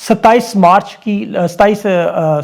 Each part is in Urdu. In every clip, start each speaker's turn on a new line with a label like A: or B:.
A: 27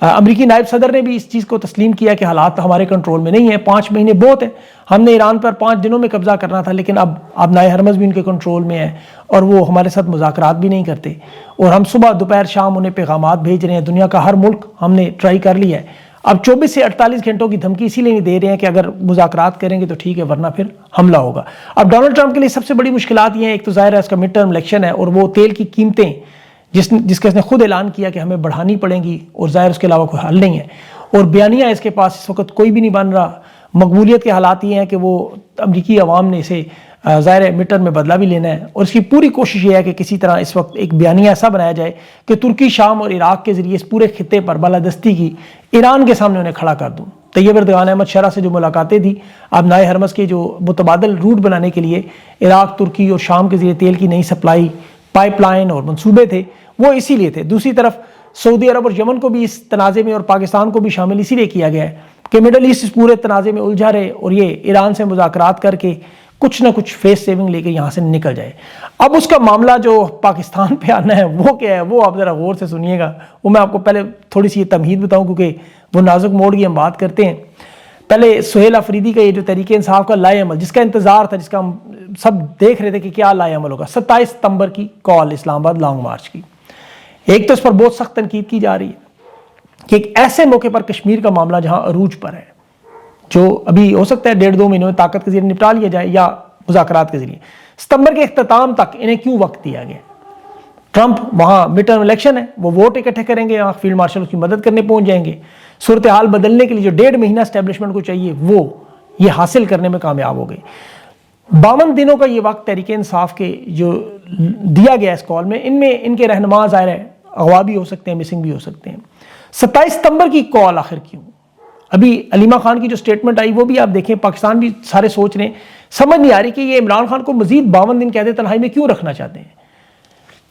A: امریکی نائب صدر نے بھی اس چیز کو تسلیم کیا کہ حالات ہمارے کنٹرول میں نہیں ہیں، 5 مہینے بہت ہیں، ہم نے ایران پر 5 دنوں میں قبضہ کرنا تھا، لیکن اب نائے حرمز بھی ان کے کنٹرول میں ہے اور وہ ہمارے ساتھ مذاکرات بھی نہیں کرتے، اور ہم صبح دوپہر شام انہیں پیغامات بھیج رہے ہیں، دنیا کا ہر ملک ہم نے ٹرائی کر لیا ہے۔ اب 24 سے 48 گھنٹوں کی دھمکی اسی لیے نہیں دے رہے ہیں کہ اگر مذاکرات کریں گے تو ٹھیک ہے ورنہ پھر حملہ ہوگا۔ اب ڈونلڈ ٹرمپ کے لیے سب سے بڑی مشکلات یہ ہیں، ایک تو ظاہر ہے اس کا مڈ ٹرم الیکشن ہے، اور وہ تیل کی قیمتیں جس کا اس نے خود اعلان کیا کہ ہمیں بڑھانی پڑیں گی، اور ظاہر اس کے علاوہ کوئی حل نہیں ہے، اور بیانیہ اس کے پاس اس وقت کوئی بھی نہیں بن رہا۔ مقبولیت کے حالات یہ ہیں کہ وہ امریکی عوام نے اسے ظاہر ہے مڈ ٹرم میں بدلہ بھی لینا ہے، اور اس کی پوری کوشش یہ ہے کہ کسی طرح اس وقت ایک بیانیہ ایسا بنایا جائے کہ ترکی، شام اور عراق کے ذریعے اس پورے خطے پر بالادستی کی ایران کے سامنے انہیں کھڑا کر دوں۔ طیب اردوغان احمد شرح سے جو ملاقاتیں تھیں، اب نائے حرمز کے جو متبادل روٹ بنانے کے لیے عراق، ترکی اور شام کے ذریعے تیل کی نئی سپلائی پائپ لائن اور منصوبے تھے، وہ اسی لیے تھے۔ دوسری طرف سعودی عرب اور یمن کو بھی اس تنازع میں اور پاکستان کو بھی شامل اسی لیے کیا گیا ہے کہ مڈل ایسٹ اس پورے تنازع میں الجھا رہے اور یہ ایران سے مذاکرات کر کے کچھ نہ کچھ فیس سیونگ لے کے یہاں سے نکل جائے۔ اب اس کا معاملہ جو پاکستان پہ آنا ہے وہ کیا ہے، وہ آپ ذرا غور سے سنیے گا۔ وہ میں آپ کو پہلے تھوڑی سی تمہید بتاؤں کیونکہ وہ نازک موڑ کی ہم بات کرتے ہیں۔ پہلے سہیل افریدی کا یہ جو تحریک انصاف کا لائے عمل، جس کا انتظار تھا، جس کا ہم سب دیکھ رہے تھے کہ کیا لائے عمل ہوگا، 27 ستمبر کی کال اسلام آباد لانگ مارچ کی، ایک تو اس پر بہت سخت تنقید کی جا رہی ہے کہ ایک ایسے موقع پر کشمیر کا معاملہ جہاں عروج پر ہے، جو ابھی ہو سکتا ہے 1.5-2 مہینوں میں طاقت کے ذریعے نپٹا لیا جائے یا مذاکرات کے ذریعے، ستمبر کے اختتام تک انہیں کیوں وقت دیا گیا؟ ٹرمپ وہاں مڈ ٹرم الیکشن ہے، وہ ووٹ اکٹھے کریں گے، فیلڈ مارشل اس کی مدد کرنے پہنچ جائیں گے، صورتحال بدلنے کے لیے جو 1.5 مہینہ اسٹیبلشمنٹ کو چاہیے وہ یہ حاصل کرنے میں کامیاب ہو گئے۔ 52 دنوں کا یہ وقت تحریک انصاف کے جو دیا گیا اس کال میں، ان میں ان کے رہنما ظاہر ہے اغوا بھی ہو سکتے ہیں، مسنگ بھی ہو سکتے ہیں۔ 27 ستمبر کی کال آخر کیوں؟ ابھی علیمہ خان کی جو سٹیٹمنٹ آئی وہ بھی آپ دیکھیں، پاکستان بھی سارے سوچ رہے ہیں، سمجھ نہیں آ رہی کہ یہ عمران خان کو مزید 52 دن قید تنہائی میں کیوں رکھنا چاہتے ہیں۔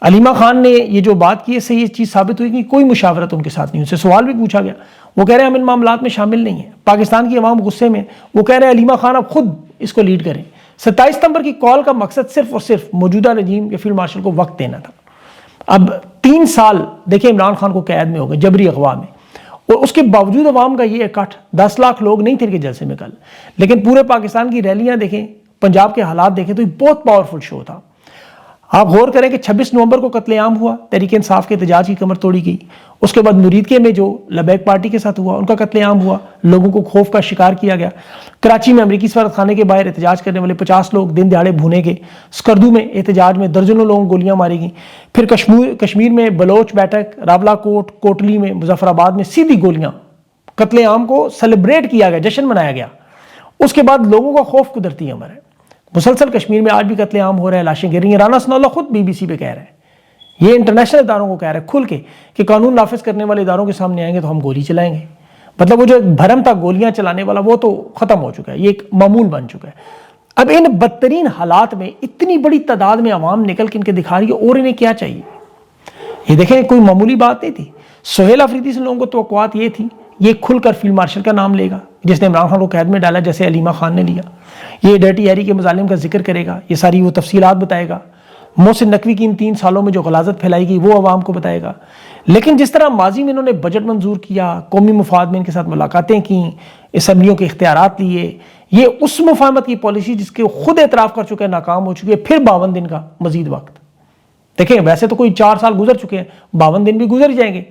A: علیمہ خان نے یہ جو بات کی ہے، اس سے یہ چیز ثابت ہوئی کہ کوئی مشاورت ان کے ساتھ نہیں، ان سے سوال بھی پوچھا گیا، وہ کہہ رہے ہیں ہم ان معاملات میں شامل نہیں ہیں۔ پاکستان کی عوام غصے میں، وہ کہہ رہے ہیں علیمہ خان اب خود اس کو لیڈ کریں۔ 27 ستمبر کی کال کا مقصد صرف اور صرف موجودہ رجیم یا فیلڈ مارشل کو وقت دینا تھا۔ اب 3 سال دیکھیں عمران خان کو قید میں ہو گئے جبری اغوا میں، اور اس کے باوجود عوام کا یہ اکٹھ، 10 لاکھ لوگ نہیں تھے ان کے جلسے میں کل، لیکن پورے پاکستان کی ریلیاں دیکھیں، پنجاب کے حالات دیکھیں تو یہ بہت پاورفل شو تھا۔ آپ غور کریں کہ 26 نومبر کو قتل عام ہوا، تحریک انصاف کے احتجاج کی کمر توڑی گئی، اس کے بعد مریدکے میں جو لبیک پارٹی کے ساتھ ہوا ان کا قتل عام ہوا، لوگوں کو خوف کا شکار کیا گیا۔ کراچی میں امریکی سفارت خانے کے باہر احتجاج کرنے والے 50 لوگ دن دہاڑے بھونے گئے۔ سکردو میں احتجاج میں درجنوں لوگوں کو گولیاں ماری گئیں۔ پھر کشمیر میں بلوچ بیٹھک، راولا کوٹ، کوٹلی میں، مظفر آباد میں سیدھی گولیاں، قتل عام کو سیلیبریٹ کیا گیا، جشن منایا گیا۔ اس کے بعد لوگوں کا خوف قدرتی امر ہے، مسلسل کشمیر میں آج بھی قتل عام ہو رہا ہے، لاشیں گر رہی ہیں۔ رانا ثناءاللہ خود BBC پہ کہہ رہے ہیں، یہ انٹرنیشنل اداروں کو کہہ رہے ہیں کھل کے کہ قانون نافذ کرنے والے اداروں کے سامنے آئیں گے تو ہم گولی چلائیں گے۔ مطلب وہ جو ایک بھرم تھا گولیاں چلانے والا، وہ تو ختم ہو چکا ہے، یہ ایک معمول بن چکا ہے۔ اب ان بدترین حالات میں اتنی بڑی تعداد میں عوام نکل کے ان کے دکھا رہی ہے، اور انہیں کیا چاہیے؟ یہ دیکھیں کوئی معمولی بات نہیں تھی۔ سہیل افریدی سے لوگوں کو توقعات یہ تھی یہ کھل کر فیلڈ مارشل کا نام لے گا جس نے عمران خان کو قید میں ڈالا، جیسے علیمہ خان نے لیا، یہ ڈرٹی ہیری کے مظالم کا ذکر کرے گا، یہ ساری وہ تفصیلات بتائے گا، محسن نقوی کی ان 3 سالوں میں جو غلاظت پھیلائی گئی وہ عوام کو بتائے گا۔ لیکن جس طرح ماضی میں انہوں نے بجٹ منظور کیا، قومی مفاد میں ان کے ساتھ ملاقاتیں کیں، اسمبلیوں کے اختیارات لیے، یہ اس مفاہمت کی پالیسی جس کے خود اعتراف کر چکے ہیں ناکام ہو چکی ہے، پھر 52 دن کا مزید وقت۔ دیکھیں ویسے تو کوئی 4 سال گزر چکے ہیں، 52 دن بھی گزر جائیں گے،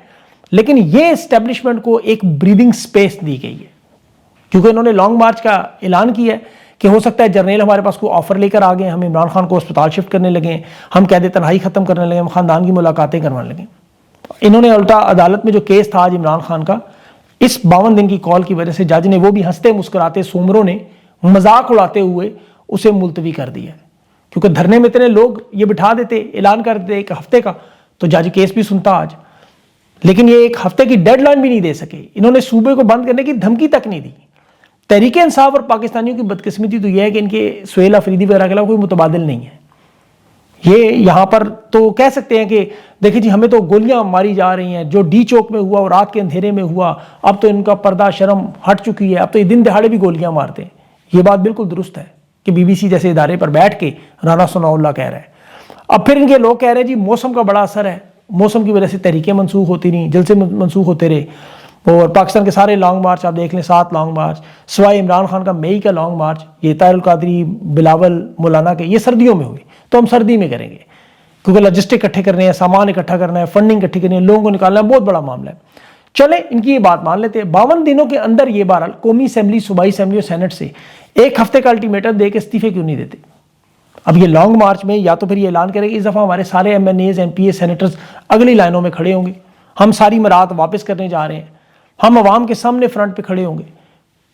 A: لیکن یہ اسٹیبلشمنٹ کو ایک بریدنگ سپیس دی گئی ہے، کیونکہ انہوں نے لانگ مارچ کا اعلان کیا ہے کہ ہو سکتا ہے جرنیل ہمارے پاس کوئی آفر لے کر آ گئے، ہم عمران خان کو اسپتال شفٹ کرنے لگے، ہم قید تنہائی ختم کرنے لگے، ہم خاندان کی ملاقاتیں کروانے لگے۔ انہوں نے الٹا عدالت میں جو کیس تھا آج عمران خان کا، اس 52 دن کی کال کی وجہ سے جج نے وہ بھی ہنستے مسکراتے سومروں نے مذاق اڑاتے ہوئے اسے ملتوی کر دیا ہے، کیونکہ دھرنے میں اتنے لوگ یہ بٹھا دیتے، اعلان کر دیتے 1 ہفتے کا، تو جج کیس بھی سنتا آج، لیکن یہ 1 ہفتے کی ڈیڈ لائن بھی نہیں دے سکے۔ انہوں نے صوبے کو بند کرنے کی دھمکی تک نہیں دی۔ تحریک انصاف اور پاکستانیوں کی بدقسمتی تو یہ ہے کہ ان کے سہیل افریدی وغیرہ کے علاوہ کوئی متبادل نہیں ہے۔ یہ یہاں پر تو کہہ سکتے ہیں کہ دیکھیں جی ہمیں تو گولیاں ماری جا رہی ہیں، جو ڈی چوک میں ہوا اور رات کے اندھیرے میں ہوا، اب تو ان کا پردہ شرم ہٹ چکی ہے، اب تو یہ دن دہاڑے بھی گولیاں مارتے ہیں۔ یہ بات بالکل درست ہے کہ BBC جیسے ادارے پر بیٹھ کے رانا ثناءاللہ کہہ رہا ہے۔ اب پھر ان کے لوگ کہہ رہے ہیں جی موسم کا بڑا اثر ہے، موسم کی وجہ سے تحریکیں منسوخ ہوتی رہیں، جلسے منسوخ ہوتے رہے۔ اور پاکستان کے سارے لانگ مارچ آپ دیکھ لیں، 7 لانگ مارچ سوائے عمران خان کا مئی کا لانگ مارچ، یہ طاہر القادری، بلاول، مولانا کے، یہ سردیوں میں ہوئی، تو ہم سردی میں کریں گے کیونکہ لاجسٹک اکٹھے کرنے ہیں، سامان اکٹھا کرنا ہے، فنڈنگ اکٹھی کرنی ہے، لوگوں کو نکالنا ہے، بہت بڑا معاملہ ہے۔ چلیں ان کی یہ بات مان لیتے ہیں، 52 دنوں کے اندر یہ بہرحال قومی اسمبلی، صوبائی اسمبلی اور سینٹ سے 1 ہفتے کا الٹیمیٹم دے کے استعفے کیوں نہیں دیتے؟ اب یہ لانگ مارچ میں یا تو پھر یہ اعلان کرے کہ اس دفعہ ہمارے سارے M N As, M P A, senators اگلی لائنوں میں کھڑے ہوں گے، ہم ساری مراعات واپس کرنے جا رہے ہیں، ہم عوام کے سامنے فرنٹ پہ کھڑے ہوں گے،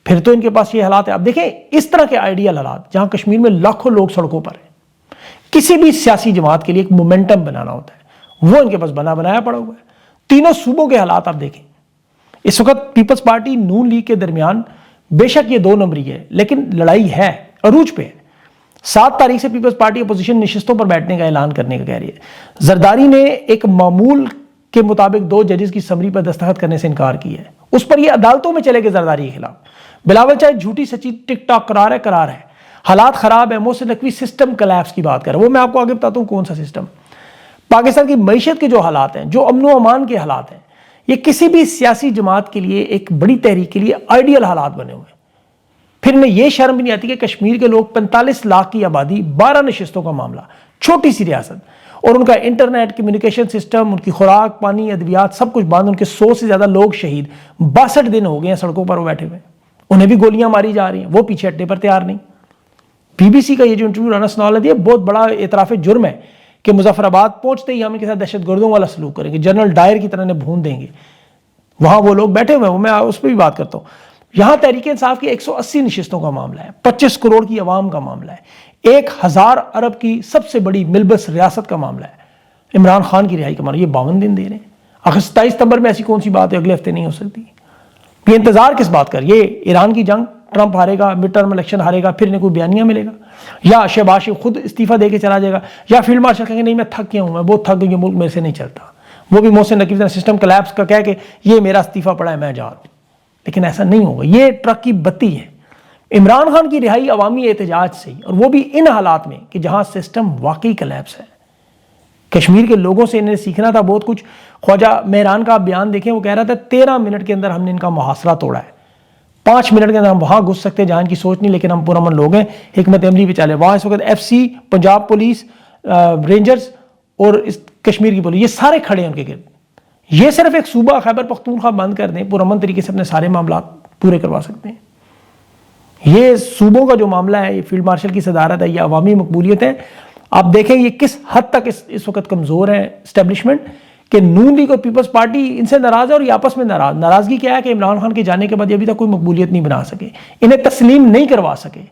A: پھر تو ان کے پاس یہ حالات ہے۔ اب دیکھیں اس طرح کے آئیڈیل حالات جہاں کشمیر میں لاکھوں لوگ سڑکوں پر ہیں، کسی بھی سیاسی جماعت کے لیے ایک مومنٹم بنانا ہوتا ہے، وہ ان کے پاس بنایا پڑا ہوا ہے۔ تینوں صوبوں کے حالات آپ دیکھیں، اس وقت پیپلز پارٹی نون لیگ کے درمیان بے شک یہ 2 نمبری ہے، لیکن لڑائی ہے، عروج پہ ہے۔ 7 تاریخ سے پیپلز پارٹی اپوزیشن نشستوں پر بیٹھنے کا اعلان کرنے کا کہہ رہی ہے۔ زرداری نے ایک معمول کے مطابق 2 ججز کی سمری پر دستخط کرنے سے انکار کیا ہے، اس پر یہ عدالتوں میں چلے گئے زرداری کے خلاف۔ بلاول چاہے جھوٹی سچی ٹک ٹاک قرار ہے، حالات خراب ہے، محسن نقوی سسٹم کلیپس کی بات کر رہا ہے، وہ میں آپ کو آگے بتاتا ہوں کون سا سسٹم۔ پاکستان کی معیشت کے جو حالات ہیں، جو امن و امان کے حالات ہیں، یہ کسی بھی سیاسی جماعت کے لیے، ایک بڑی تحریک کے لیے آئیڈیل حالات بنے ہوئے ہیں۔ پھر میں یہ شرم بھی نہیں آتی کہ کشمیر کے لوگ 45 لاکھ کی آبادی، 12 نشستوں کا معاملہ، چھوٹی سی ریاست، اور ان کا انٹرنیٹ، کمیونیکیشن سسٹم، ان کی خوراک، پانی، ادویات سب کچھ بند، ان کے 100 سے زیادہ لوگ شہید، 62 دن ہو گئے ہیں سڑکوں پر وہ بیٹھے ہوئے، انہیں بھی گولیاں ماری جا رہی ہیں، وہ پیچھے ہٹنے پر تیار نہیں۔ بی بی سی کا یہ جو انٹرویو رانا سنال نے دیا، بہت بڑا اعتراف جرم ہے کہ مظفر آباد پہنچتے ہی ہم ان کے ساتھ دہشت گردوں والا سلوک کریں گے، جنرل ڈائر کی طرح بھون دیں گے، وہاں وہ لوگ بیٹھے ہوئے ہیں، میں اس پہ بھی بات کرتا ہوں۔ یہاں تحریک انصاف کی 180 نشستوں کا معاملہ ہے، 25 کروڑ کی عوام کا معاملہ ہے، 1000 ارب کی سب سے بڑی ملبس ریاست کا معاملہ ہے، عمران خان کی رہائی کا معاملہ، یہ 52 دن دے رہے ہیں۔ آخر 27 ستمبر میں ایسی کون سی بات ہے اگلے ہفتے نہیں ہو سکتی؟ یہ انتظار کس بات کر؟ یہ ایران کی جنگ، ٹرمپ ہارے گا، مڈ ٹرم الیکشن ہارے گا، پھر انہیں کوئی بیانیہ ملے گا، یا شہباز شریف خود استعفیٰ دے کے چلا جائے گا، یا فیلڈ مارشل کہیں گے نہیں میں تھک گیا ہوں، میں بہت تھک گئی ہوں، ملک میرے سے نہیں چلتا، وہ بھی محسن نقوی سسٹم کلیپس کا کہہ کہ یہ میرا استعفیٰ پڑا ہے میں جا رہا ہوں۔ لیکن ایسا نہیں ہوگا، یہ ٹرک کی بتی ہے۔ عمران خان کی رہائی عوامی احتجاج سے، اور وہ بھی ان حالات میں کہ جہاں سسٹم واقعی کلیپس ہے۔ کشمیر کے لوگوں سے انہیں سیکھنا تھا بہت کچھ۔ خواجہ مہران کا بیان دیکھیں، وہ کہہ رہا تھا 13 منٹ کے اندر ہم نے ان کا محاصرہ توڑا ہے، 5 منٹ کے اندر ہم وہاں گھس سکتے ہیں جہاں ان کی سوچ نہیں، لیکن ہم پرامن لوگ ہیں، حکمت عملی پہ چلے۔ وہاں اس وقت F C, Punjab police, rangers اور کشمیر کی پولیس، یہ سارے کھڑے ہیں ان کے گرد۔ یہ صرف ایک صوبہ خیبر پختونخوا بند کر دیں، پرامن طریقے سے اپنے سارے معاملات پورے کروا سکتے ہیں۔ یہ صوبوں کا جو معاملہ ہے، یہ فیلڈ مارشل کی صدارت ہے، یہ عوامی مقبولیت ہے۔ آپ دیکھیں یہ کس حد تک اس وقت کمزور ہے اسٹیبلشمنٹ، کہ نون لیگ اور پیپلز پارٹی ان سے ناراض ہے، اور یہ آپس میں ناراضگی کیا ہے کہ عمران خان کے جانے کے بعد یہ ابھی تک کوئی مقبولیت نہیں بنا سکے، انہیں تسلیم نہیں کروا سکے۔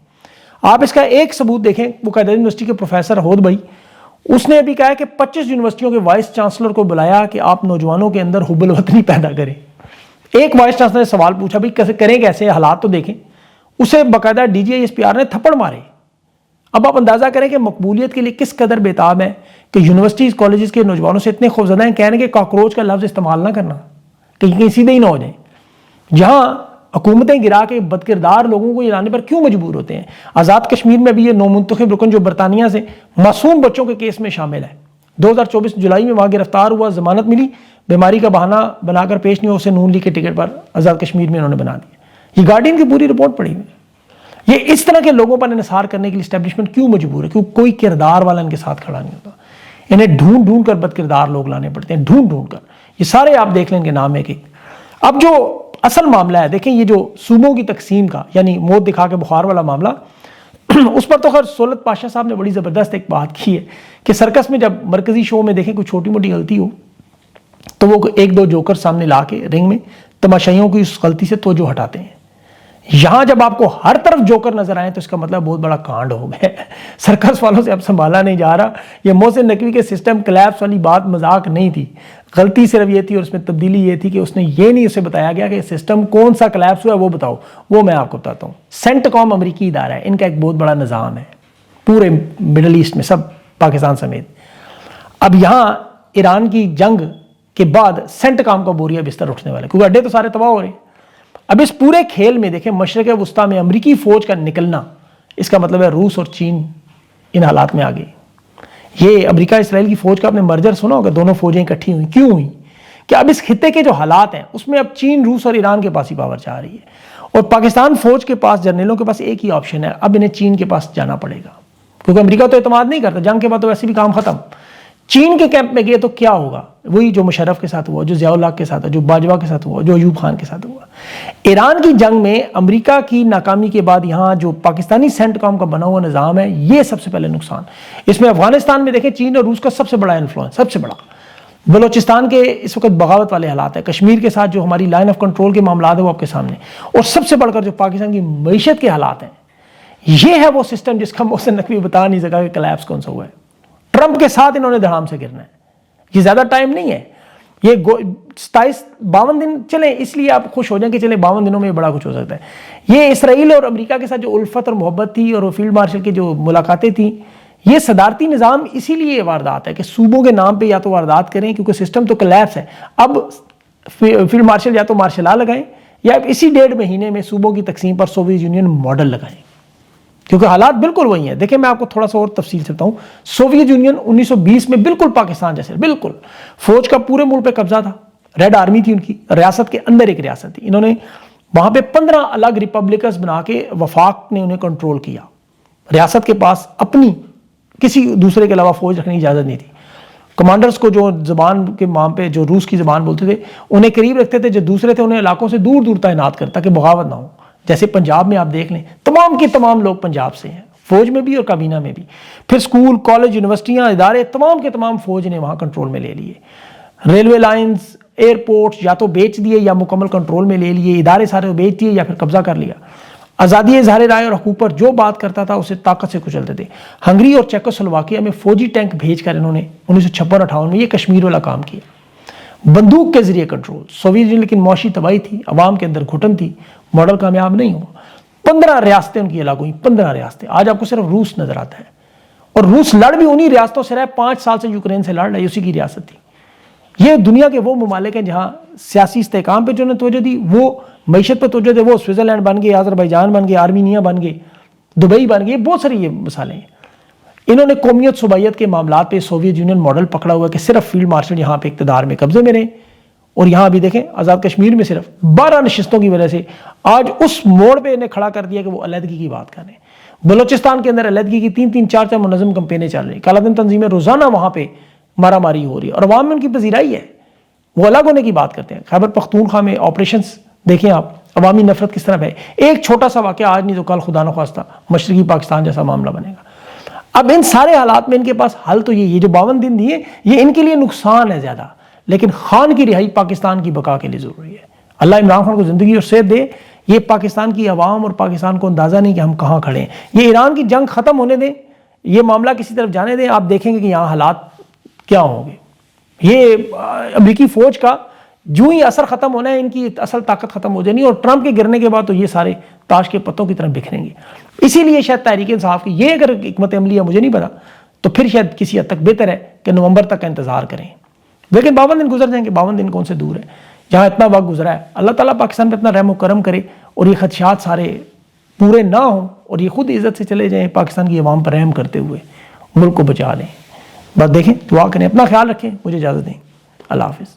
A: آپ اس کا ایک ثبوت دیکھیں، وہ قائد یونیورسٹی کے پروفیسر ہود بھائی، اس نے ابھی کہا ہے کہ 25 یونیورسٹیوں کے وائس چانسلر کو بلایا کہ آپ نوجوانوں کے اندر حب الوطنی پیدا کریں۔ ایک وائس چانسلر نے سوال پوچھا بھائی کیسے کریں، کیسے حالات تو دیکھیں، اسے باقاعدہ D G I S P R نے تھپڑ مارے۔ اب آپ اندازہ کریں کہ مقبولیت کے لیے کس قدر بےتاب ہے کہ یونیورسٹیز، کالجز کے نوجوانوں سے اتنے خوفزدہ ہیں، کہنے کہ کاکروچ کا لفظ استعمال نہ کرنا، کہ کہیں سیدھے ہی نہ ہو جائیں۔ جہاں حکومتیں گرا کے بد کردار لوگوں کو یہ لانے پر کیوں مجبور ہوتے ہیں؟ آزاد کشمیر میں بھی یہ نومنتخب رکن جو برطانیہ سے معصوم بچوں کے کیس میں شامل ہے، 2024 جولائی میں وہاں گرفتار ہوا، ضمانت ملی، بیماری کا بہانہ بنا کر پیش نہیں ہوا، اسے نون لیگ کے ٹکٹ پر آزاد کشمیر میں انہوں نے بنا دیا۔ یہ گارڈین کی پوری رپورٹ پڑھی ہوئی۔ یہ اس طرح کے لوگوں پر انحصار کرنے کے لیے اسٹیبلشمنٹ کیوں مجبور ہے؟ کیونکہ کوئی کردار والا ان کے ساتھ کھڑا نہیں ہوتا، انہیں ڈھونڈ ڈھونڈ کر بد کردار لوگ لانے پڑتے ہیں، ڈھونڈ ڈھونڈ کر۔ یہ سارے آپ دیکھ لیں ان کے نام ایک ایک۔ اب جو اصل معاملہ ہے دیکھیں، یہ جو صوبوں کی تقسیم کا، یعنی موت دکھا کے بخار والا معاملہ، اس پر تو خیر سہولت پاشا صاحب نے بڑی زبردست ایک بات کی ہے کہ سرکس میں جب مرکزی شو میں دیکھیں کوئی چھوٹی موٹی غلطی ہو تو وہ 1-2 جوکر سامنے لا کے رنگ میں تماشائیوں کی اس غلطی سے توجہ ہٹاتے ہیں۔ یہاں جب آپ کو ہر طرف جوکر نظر آئے تو اس کا مطلب بہت بڑا کانڈ ہو گیا، سرکس والوں سے اب سنبھالا نہیں جا رہا۔ یہ محسن نقوی کے سسٹم کلیپس والی بات مذاق نہیں تھی، غلطی صرف یہ تھی، اور اس میں تبدیلی یہ تھی کہ اس نے یہ نہیں اسے بتایا گیا کہ سسٹم کون سا کلیپس ہوا ہے وہ بتاؤ، وہ میں آپ کو بتاتا ہوں۔ سینٹ کام امریکی ادارہ ہے، ان کا ایک بہت بڑا نظام ہے پورے مڈل ایسٹ میں، سب پاکستان سمیت۔ اب یہاں ایران کی جنگ کے بعد سینٹ کام کا بوریا بستر اٹھنے والا ہے، کیونکہ اڈے تو سارے تباہ ہو رہے ہیں۔ اب اس پورے کھیل میں دیکھیں مشرق وسطیٰ میں امریکی فوج کا نکلنا، اس کا مطلب ہے روس اور چین ان حالات میں آ گئی۔ یہ امریکہ اسرائیل کی فوج کا آپ نے مرجر سنا ہوگا، دونوں فوجیں اکٹھی ہوئی، کیوں ہوئی؟ کہ اب اس خطے کے جو حالات ہیں اس میں اب چین، روس اور ایران کے پاس ہی پاور چاہ رہی ہے، اور پاکستان فوج کے پاس، جرنیلوں کے پاس ایک ہی آپشن ہے، اب انہیں چین کے پاس جانا پڑے گا، کیونکہ امریکہ تو اعتماد نہیں کرتا، جنگ کے بعد تو ویسے بھی کام ختم۔ چین کے کیمپ میں گئے تو کیا ہوگا؟ وہی جو مشرف کے ساتھ ہوا، جو ضیاء الحق کے ساتھ ہوا، جو باجوہ کے ساتھ ہوا، جو ایوب خان کے ساتھ ہوا۔ ایران کی جنگ میں امریکہ کی ناکامی کے بعد یہاں جو پاکستانی سینٹ کام کا بنا ہوا نظام ہے، یہ سب سے پہلے نقصان۔ اس میں افغانستان میں دیکھیں چین اور روس کا سب سے بڑا انفلوئنس، سب سے بڑا۔ بلوچستان کے اس وقت بغاوت والے حالات ہیں، کشمیر کے ساتھ جو ہماری لائن آف کنٹرول کے معاملات ہیں وہ آپ کے سامنے، اور سب سے بڑھ کر جو پاکستان کی معیشت کے حالات ہیں، یہ ہے وہ سسٹم جس کا محسن نقوی بتا نہیں سکا کہ کلیپس کون سا ہوا ہے۔ ٹرمپ کے ساتھ انہوں نے دھڑام سے گرنا ہے، یہ زیادہ ٹائم نہیں ہے، یہ 52 دن چلیں، اس لیے آپ خوش ہو جائیں کہ چلیں 52 دنوں میں بڑا کچھ ہو سکتا ہے۔ یہ اسرائیل اور امریکہ کے ساتھ جو الفت اور محبت تھی اور فیلڈ مارشل کی جو ملاقاتیں تھیں، یہ صدارتی نظام اسی لیے یہ واردات ہے کہ صوبوں کے نام پہ یا تو واردات کریں، کیونکہ سسٹم تو کلیپس ہے۔ اب فیلڈ مارشل یا تو مارشل لا لگائیں یا اسی 1.5 مہینے میں صوبوں کی تقسیم پر سوویت یونین ماڈل لگائیں، کیونکہ حالات بالکل وہی ہیں۔ دیکھیں میں آپ کو تھوڑا سا اور تفصیل سے بتاؤں، سوویت یونین 1920 میں بالکل پاکستان جیسے، بالکل فوج کا پورے ملک پہ قبضہ تھا، ریڈ آرمی تھی ان کی، ریاست کے اندر ایک ریاست تھی، انہوں نے وہاں پہ 15 الگ ریپبلکس بنا کے وفاق نے انہیں کنٹرول کیا، ریاست کے پاس اپنی کسی دوسرے کے علاوہ فوج رکھنے کی اجازت نہیں تھی۔ کمانڈرز کو جو زبان کے نام پہ جو روس کی زبان بولتے تھے انہیں قریب رکھتے تھے، جو دوسرے تھے انہیں علاقوں سے دور دور تعینات کرتا تاکہ بغاوت نہ ہو۔ جیسے پنجاب میں آپ دیکھ لیں، تمام کے تمام لوگ پنجاب سے ہیں، فوج میں بھی اور کابینہ میں بھی۔ پھر سکول، کالج، یونیورسٹیاں، ادارے تمام کے تمام فوج نے وہاں کنٹرول میں لے لیے۔ ریلوے لائنز، ایئرپورٹس یا تو بیچ دیے یا مکمل کنٹرول میں لے لیے، ادارے سارے بیچ دیے یا پھر قبضہ کر لیا۔ آزادی اظہار رائے اور حقوق پر جو بات کرتا تھا اسے طاقت سے کچلتے تھے۔ ہنگری اور چیکوسلواکیہ میں فوجی ٹینک بھیج کر انہوں نے 1956-58 میں یہ کشمیر والا کام کیا، بندوق کے ذریعے کنٹرول۔ سوویت یونین لیکن معاشی تباہی تھی، عوام کے اندر گھٹن تھی، ماڈل کامیاب نہیں ہوا۔ 15 ریاستیں ان کی الگ ہوئی، 15 ریاستیں۔ آج آپ کو صرف روس نظر آتا ہے، اور روس لڑ بھی انہی ریاستوں سے رہا ہے، 5 سال سے یوکرین سے لڑ رہا ہے، اسی کی ریاست تھی۔ یہ دنیا کے وہ ممالک ہیں جہاں سیاسی استحکام پہ جو نے توجہ دی، وہ معیشت پہ توجہ دے، وہ سوئٹزرلینڈ بن گئے، آذربائیجان بن گئے، آرمینیا بن گئے، دبئی بن گئے، بہت ساری یہ مثالیں ہیں۔ انہوں نے قومیت صوبائیت کے معاملات پہ سوویت یونین ماڈل پکڑا ہوا ہے کہ صرف فیلڈ مارشل یہاں پہ اقتدار میں قبضے میں رہے، اور یہاں بھی دیکھیں آزاد کشمیر میں صرف 12 نشستوں کی وجہ سے آج اس موڑ پہ انہیں کھڑا کر دیا کہ وہ علیحدگی کی بات کریں۔ بلوچستان کے اندر علیحدگی کی 3-3 4-4 منظم کمپینیں چل رہی ہیں، کالا دن تنظیمیں روزانہ وہاں پہ مارا ماری ہو رہی ہے، اور عوام میں ان کی پذیرائی ہے، وہ الگ ہونے کی بات کرتے ہیں۔ خیبر پختونخوا میں آپریشنز دیکھیں آپ، عوامی نفرت کس طرح ہے۔ ایک چھوٹا سا واقعہ آج نہیں تو کل خدا نخواستہ مشرقی پاکستان جیسا معاملہ بنے گا۔ اب ان سارے حالات میں ان کے پاس حل تو یہ جو 52 دن دیے، یہ ان کے لیے نقصان ہے زیادہ، لیکن خان کی رہائی پاکستان کی بقا کے لیے ضروری ہے۔ اللہ عمران خان کو زندگی اور صحت دے۔ یہ پاکستان کی عوام اور پاکستان کو اندازہ نہیں کہ ہم کہاں کھڑے ہیں۔ یہ ایران کی جنگ ختم ہونے دیں، یہ معاملہ کسی طرف جانے دیں، آپ دیکھیں گے کہ یہاں حالات کیا ہوں گے۔ یہ امریکی فوج کا جو ہی اثر ختم ہونا ہے، ان کی اصل طاقت ختم ہو جانی، اور ٹرمپ کے گرنے کے بعد تو یہ سارے تاش کے پتوں کی طرح بکھریں گے۔ اسی لیے شاید تحریک انصاف کی یہ اگر حکمت عملی ہے، مجھے نہیں پتا، تو پھر شاید کسی حد تک بہتر ہے کہ نومبر تک کا انتظار کریں، لیکن 52 دن گزر جائیں گے، 52 دن کون سے دور ہے، جہاں اتنا وقت گزرا ہے۔ اللہ تعالیٰ پاکستان پہ اتنا رحم و کرم کرے اور یہ خدشات سارے پورے نہ ہوں، اور یہ خود عزت سے چلے جائیں، پاکستان کی عوام پر رحم کرتے ہوئے ملک کو بچا لیں۔ بس دیکھیں، دعا کریں، اپنا خیال رکھیں، مجھے اجازت دیں، اللہ حافظ۔